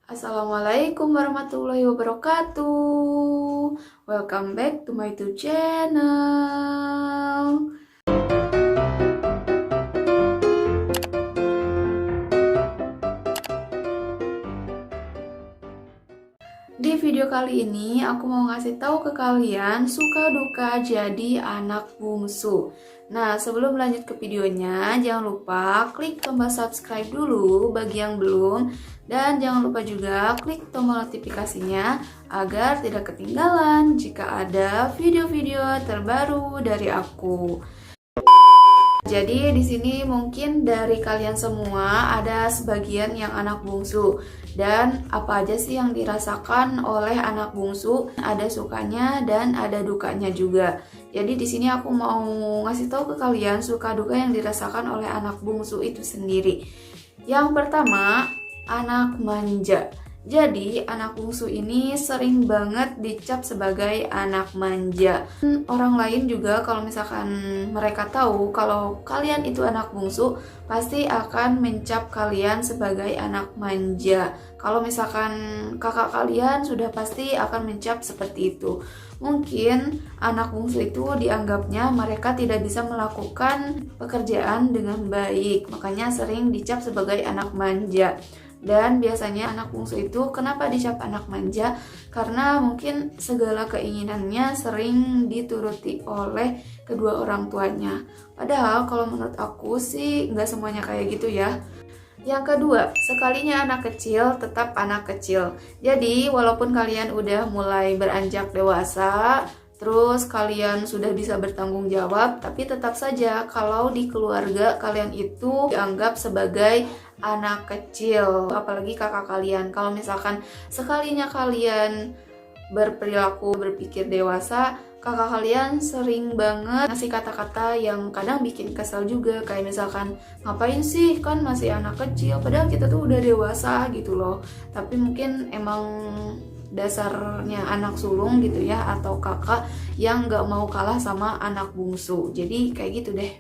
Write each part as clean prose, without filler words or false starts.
Assalamualaikum warahmatullahi wabarakatuh. Welcome back to my YouTube channel. Di video kali ini aku mau ngasih tahu ke kalian suka duka jadi anak bungsu. Nah, sebelum lanjut ke videonya, jangan lupa klik tombol subscribe dulu bagi yang belum. Dan jangan lupa juga klik tombol notifikasinya agar tidak ketinggalan jika ada video-video terbaru dari aku. Jadi di sini mungkin dari kalian semua ada sebagian yang anak bungsu. Dan apa aja sih yang dirasakan oleh anak bungsu? Ada sukanya dan ada dukanya juga. Jadi di sini aku mau ngasih tahu ke kalian suka duka yang dirasakan oleh anak bungsu itu sendiri. Yang pertama, anak manja. Jadi anak bungsu ini sering banget dicap sebagai anak manja. Orang lain juga kalau misalkan mereka tahu kalau kalian itu anak bungsu, pasti akan mencap kalian sebagai anak manja. Kalau misalkan kakak kalian sudah pasti akan mencap seperti itu. Mungkin anak bungsu itu dianggapnya mereka tidak bisa melakukan pekerjaan dengan baik, makanya sering dicap sebagai anak manja. Dan biasanya anak bungsu itu kenapa dicap anak manja? Karena mungkin segala keinginannya sering dituruti oleh kedua orang tuanya. Padahal kalau menurut aku sih nggak semuanya kayak gitu ya. Yang kedua, sekalinya anak kecil tetap anak kecil. Jadi walaupun kalian udah mulai beranjak dewasa, terus kalian sudah bisa bertanggung jawab, tapi tetap saja kalau di keluarga kalian itu dianggap sebagai anak kecil, apalagi kakak kalian. Kalau misalkan sekalinya kalian berperilaku berpikir dewasa, kakak kalian sering banget ngasih kata-kata yang kadang bikin kesel juga, kayak misalkan ngapain sih, kan masih anak kecil, padahal kita tuh udah dewasa gitu loh. Tapi mungkin emang dasarnya anak sulung gitu ya, atau kakak yang gak mau kalah sama anak bungsu. Jadi kayak gitu deh.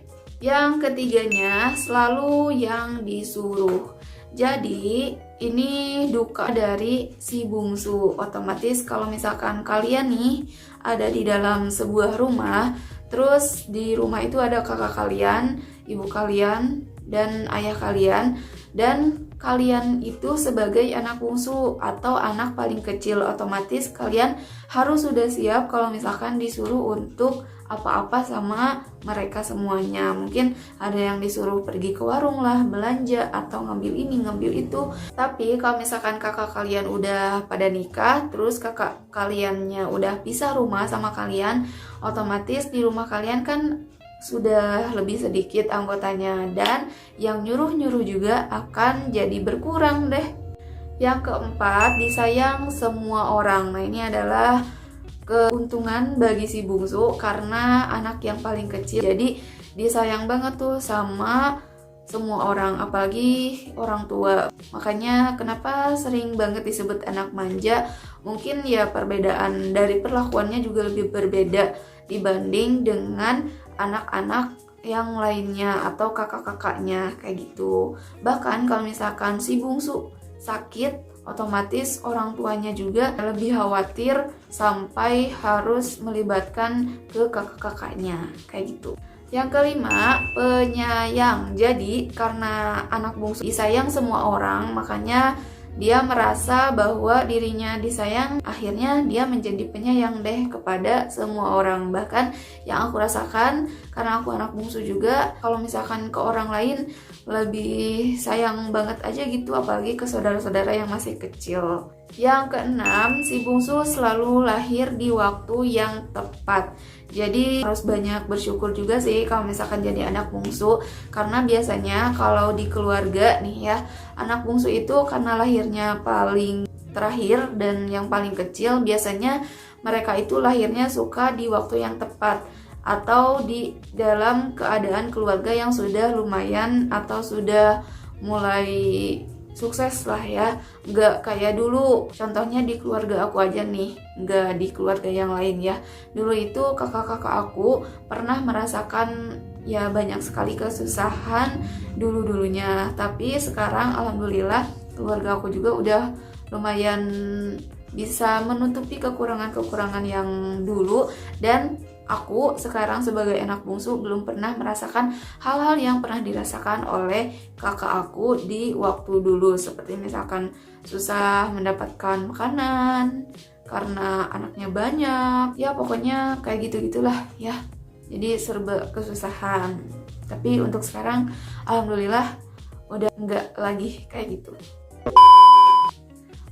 Yang ketiganya, selalu yang disuruh. Jadi ini duka dari si bungsu. Otomatis kalau misalkan kalian nih ada di dalam sebuah rumah, terus di rumah itu ada kakak kalian, ibu kalian, dan ayah kalian, dan kalian itu sebagai anak bungsu atau anak paling kecil, otomatis kalian harus sudah siap kalau misalkan disuruh untuk apa-apa sama mereka semuanya. Mungkin ada yang disuruh pergi ke warung lah, belanja, atau ngambil ini, ngambil itu. Tapi kalau misalkan kakak kalian udah pada nikah, terus kakak kaliannya udah pisah rumah sama kalian, otomatis di rumah kalian kan sudah lebih sedikit anggotanya, dan yang nyuruh-nyuruh juga akan jadi berkurang deh. Yang keempat, disayang semua orang. Nah, ini adalah keuntungan bagi si bungsu karena anak yang paling kecil, jadi disayang banget tuh sama semua orang, apalagi orang tua. Makanya kenapa sering banget disebut anak manja. Mungkin ya perbedaan dari perlakuannya juga lebih berbeda dibanding dengan anak-anak yang lainnya atau kakak-kakaknya kayak gitu. Bahkan kalau misalkan si bungsu sakit, otomatis orang tuanya juga lebih khawatir sampai harus melibatkan ke kakak-kakaknya kayak gitu. Yang kelima, penyayang. Jadi karena anak bungsu disayang semua orang, makanya dia merasa bahwa dirinya disayang, akhirnya dia menjadi penyayang deh kepada semua orang. Bahkan yang aku rasakan, karena aku anak bungsu juga, kalau misalkan ke orang lain lebih sayang banget aja gitu, apalagi ke saudara-saudara yang masih kecil. Yang keenam, si bungsu selalu lahir di waktu yang tepat. Jadi harus banyak bersyukur juga sih kalau misalkan jadi anak bungsu, karena biasanya kalau di keluarga nih ya, anak bungsu itu karena lahirnya paling terakhir dan yang paling kecil, biasanya mereka itu lahirnya suka di waktu yang tepat atau di dalam keadaan keluarga yang sudah lumayan atau sudah mulai sukses lah ya. Nggak kayak dulu, contohnya di keluarga aku aja nih, nggak di keluarga yang lain ya. Dulu itu kakak-kakak aku pernah merasakan ya banyak sekali kesusahan dulu-dulunya, tapi sekarang alhamdulillah keluarga aku juga udah lumayan bisa menutupi kekurangan-kekurangan yang dulu, dan aku sekarang sebagai anak bungsu belum pernah merasakan hal-hal yang pernah dirasakan oleh kakak aku di waktu dulu, seperti misalkan susah mendapatkan makanan karena anaknya banyak, ya pokoknya kayak gitu-gitulah ya. Jadi serba kesusahan. Tapi untuk sekarang alhamdulillah udah enggak lagi kayak gitu.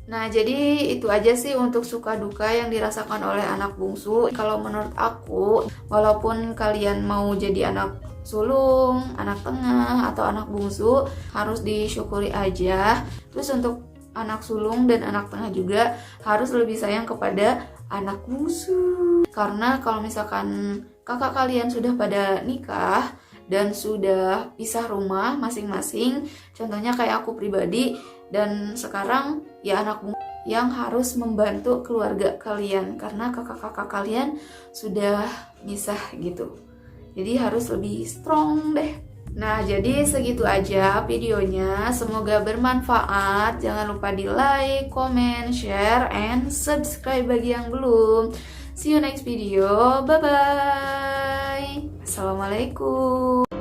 Nah, jadi itu aja sih untuk suka duka yang dirasakan oleh anak bungsu. Kalau menurut aku, walaupun kalian mau jadi anak sulung, anak tengah, atau anak bungsu, harus disyukuri aja. Terus untuk anak sulung dan anak tengah juga harus lebih sayang kepada anak bungsu. Karena kalau misalkan kakak kalian sudah pada nikah dan sudah pisah rumah masing-masing, contohnya kayak aku pribadi, dan sekarang ya anak bungsu yang harus membantu keluarga kalian karena kakak-kakak kalian sudah misah gitu. Jadi harus lebih strong deh. Nah, jadi segitu aja videonya. Semoga bermanfaat. Jangan lupa di like, comment, share, and subscribe bagi yang belum. See you next video. Bye-bye. Assalamualaikum.